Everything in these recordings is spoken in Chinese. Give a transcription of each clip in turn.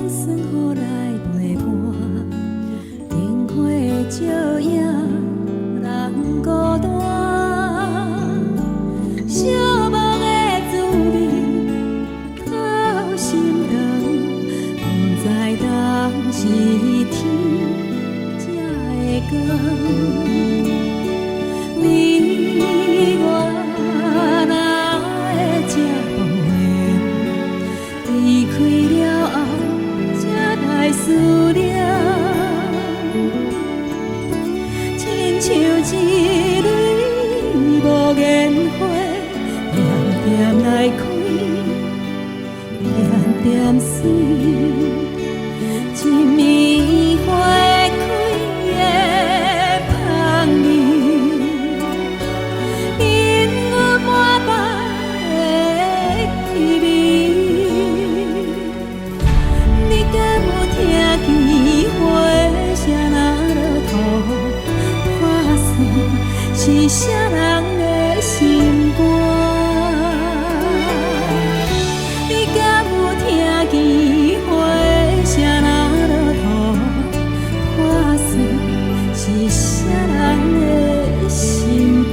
酸雨来陪伴，灯火照影人孤单。寂寞的滋味透心肠，不知当是天才会讲。你我哪会这无缘？离开了后，才来思念。亲像一蕊无言花，点点来开，点点水，一暝花开的香味，引阮满腹的气味。你敢有听见花声若落土，破碎是啥人的心肝？你敢有听见花声若落土，破碎是啥人的心肝？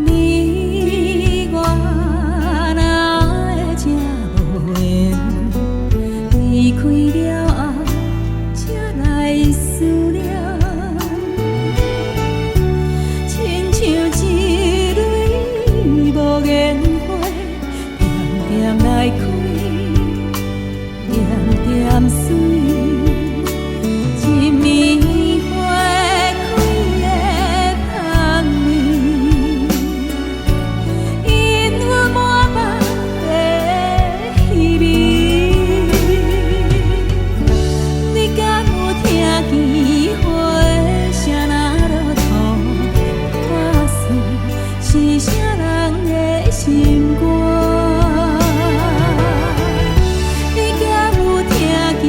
你我哪会这无缘？离开了后，才来思念。亲像一蕊无言花，点点来开，点点水。一暝花开的香味，引阮满腹的气味。你敢有听见花声若落土，破碎是啥人的心肝？你敢有听见？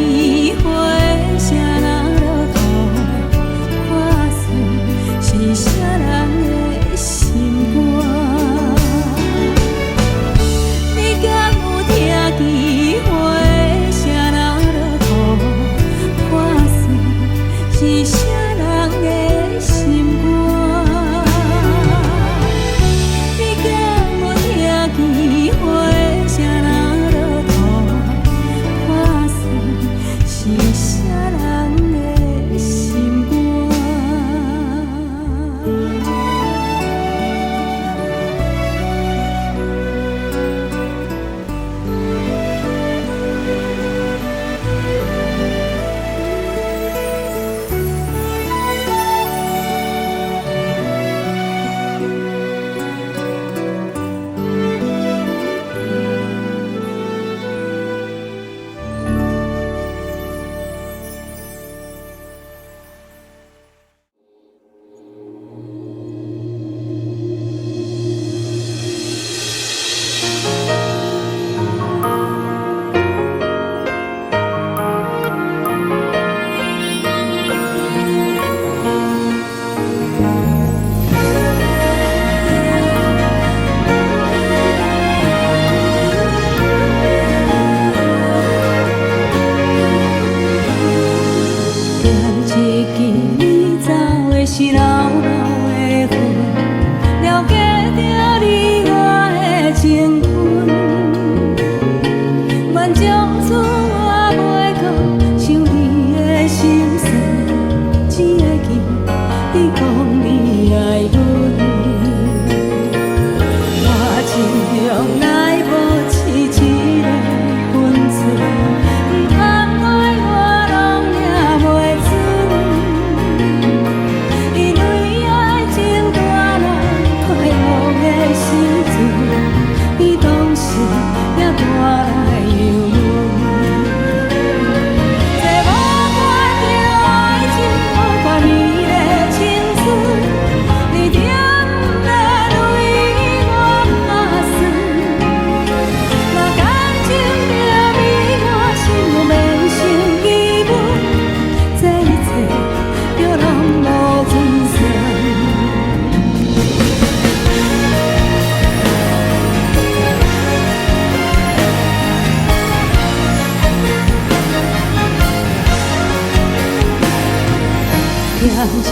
念一支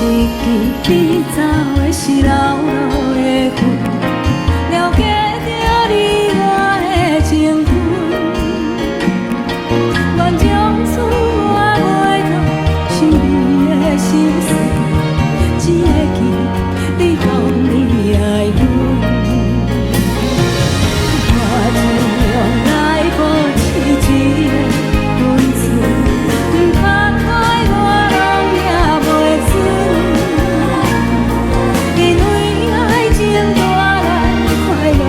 你走的是老路的云，了解着你我的情分，愿将此我袂当心里的心事，只会记你讲你爱阮。我尽量来保持一个分寸。因为爱情带来快乐。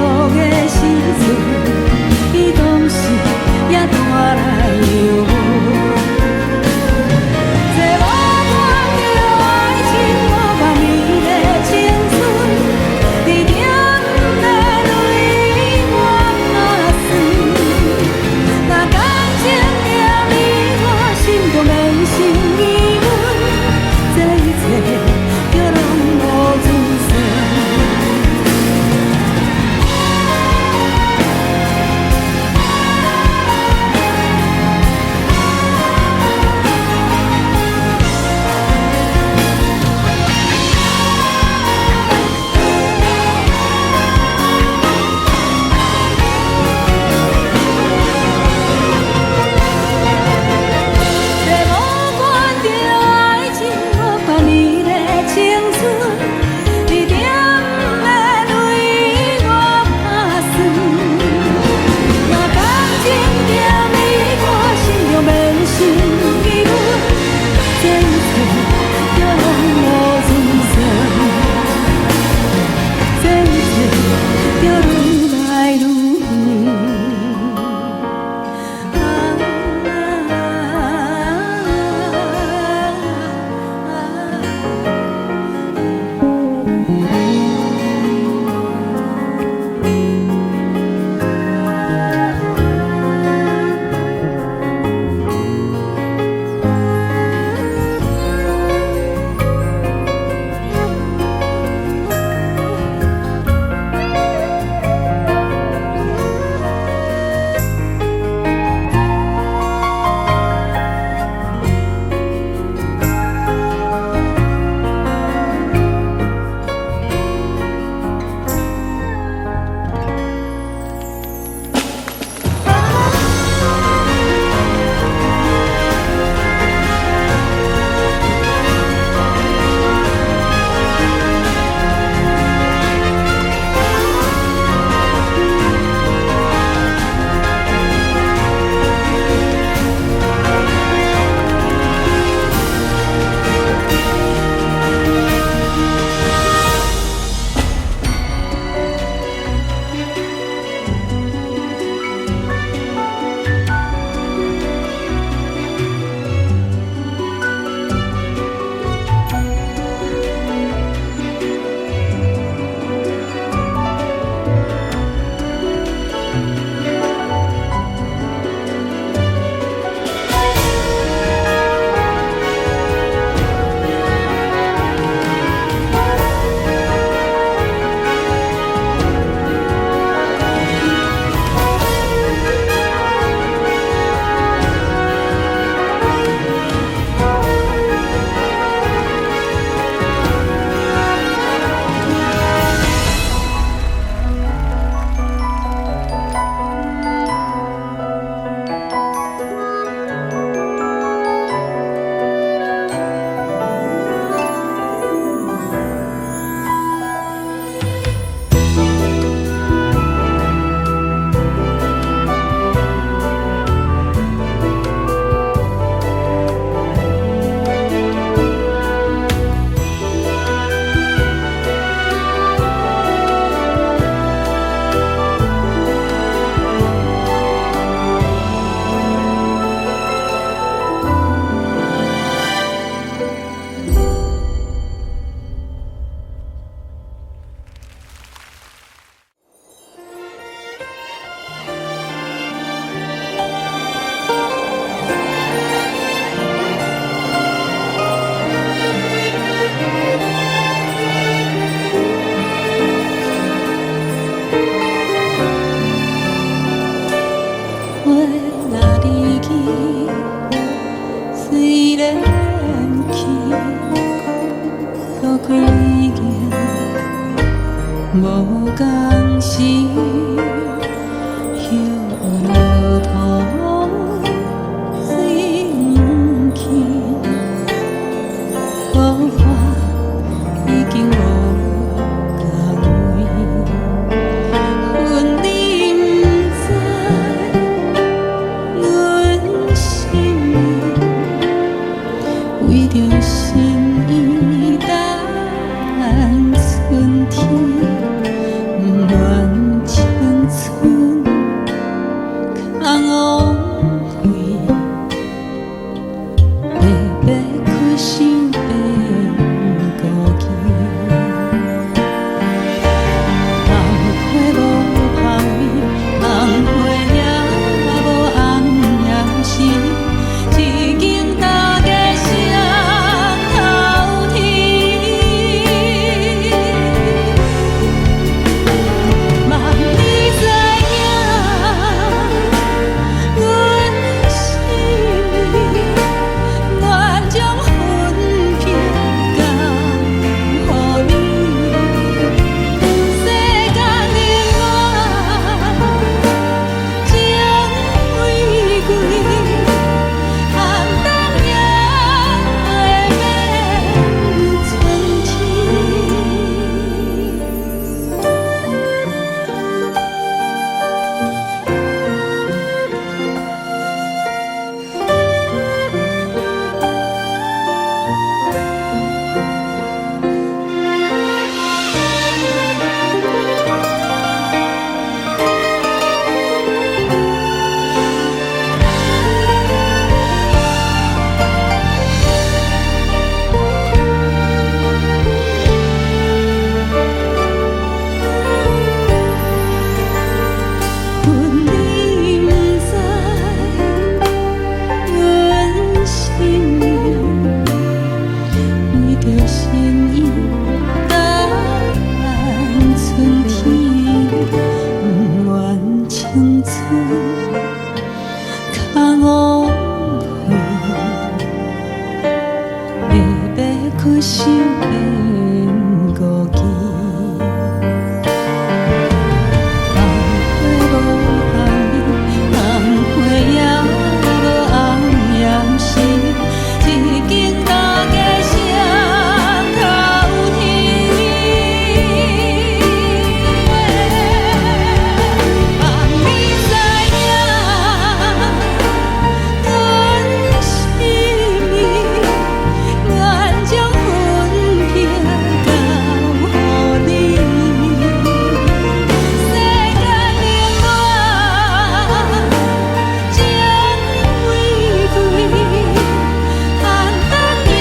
已经无共时，叶落土水不去，我花已经无共位，阮你不知阮心意，为着心意等春天，不愿青春空枉费，白白开想变孤寂。红花无香味，红花也无红艳时，一经大家双头天。望你知影，阮心意，愿将分别交予你。世间冷暖，情为贵，寒冬也会变春阮你不知，阮心意，为着心意等春天，不愿青春空枉费，白白开想变孤寂。红花无香味，红花也无红艳时，一经大家双头天。望你知影，阮心意，愿将分别交予你。世间冷暖，情为贵，寒冬也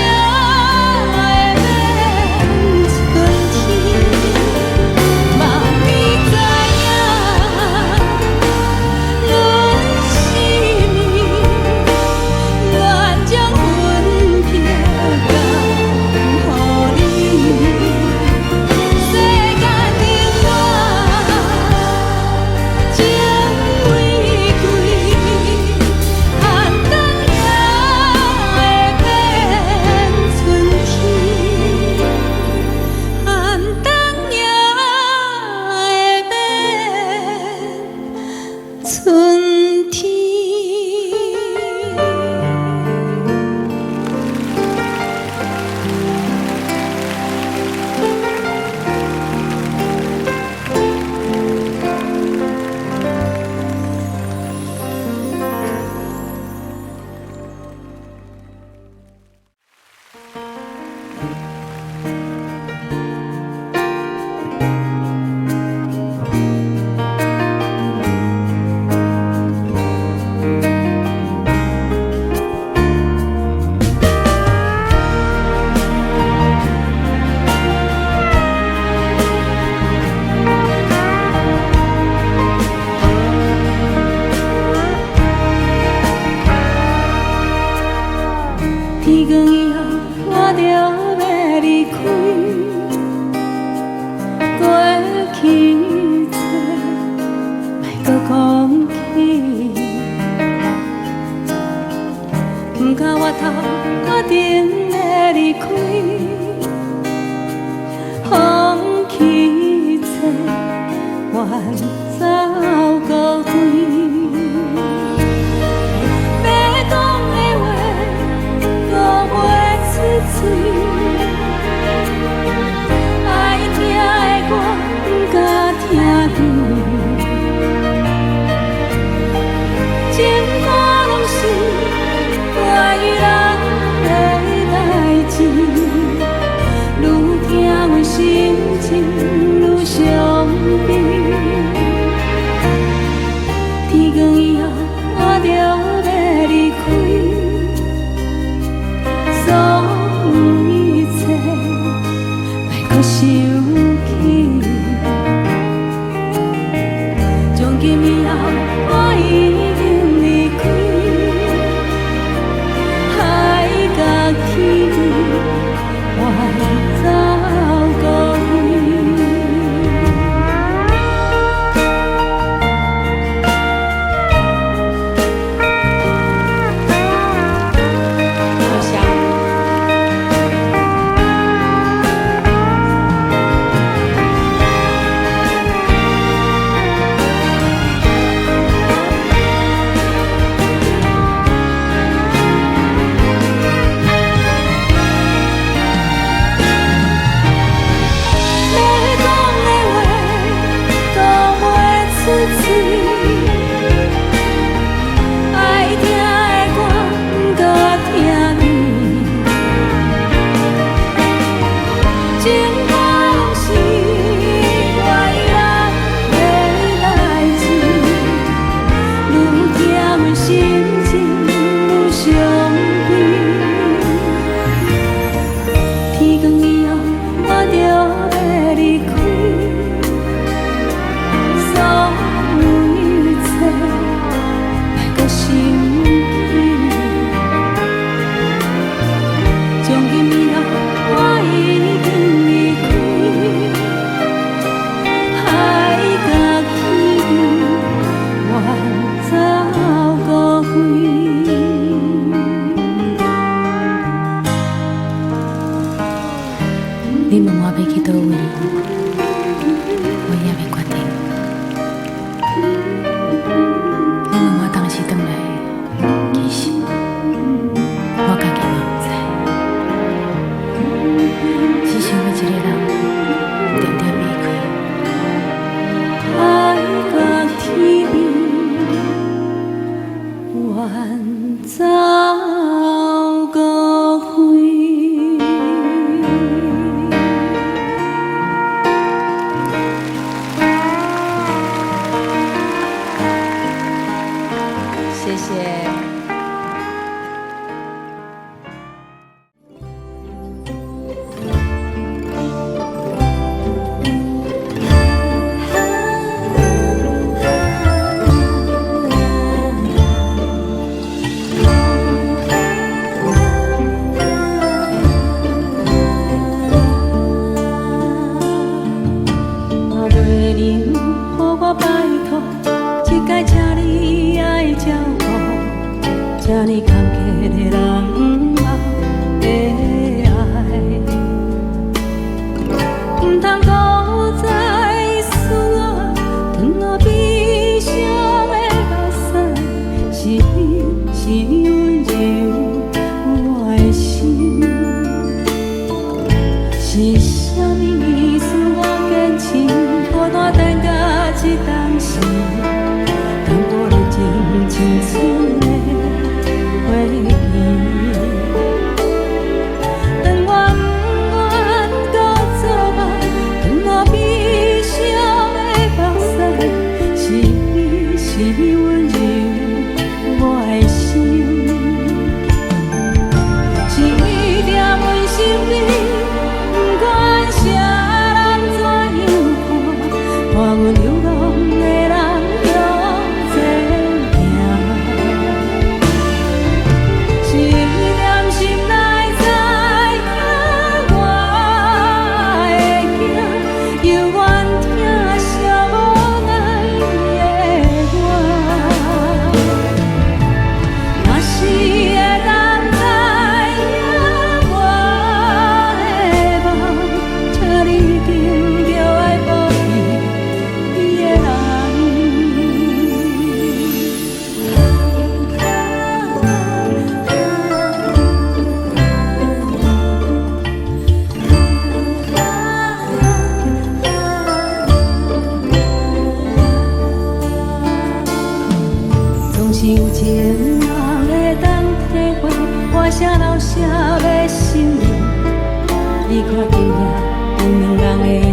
会变春天。望你知影，阮心意，愿将分别交予你。世间冷暖，情为贵，寒冬也会变春天，寒冬也会变春天。天光以后，我就要离开，过去多，莫搁讲起。不敢回头，我定会离开。放弃一切，远走高飞。要讲的话都袂出嘴，爱听的歌不敢听见。情歌拢是外人的代志，愈听阮心情愈伤悲。天光以后，我就要离开，所有一切莫搁想起。从今以后，我已经离开，海角天边，远走高飞。好香。要讲的话都袂出嘴，爱听的歌不敢听见。情歌拢是外人的代志，愈听阮心情愈伤悲。天光以后，我就要离开，所有一切莫搁想起。从今以后，我已经离开，海角天边，远走高飞。你问我要去倒位，我也未决定。你问我当时转来，其实我家己嘛不知。只想要一个人点点离开，海角天边，远走高飞。情人会当体会我啥老啥的心意，你看今夜有两人的。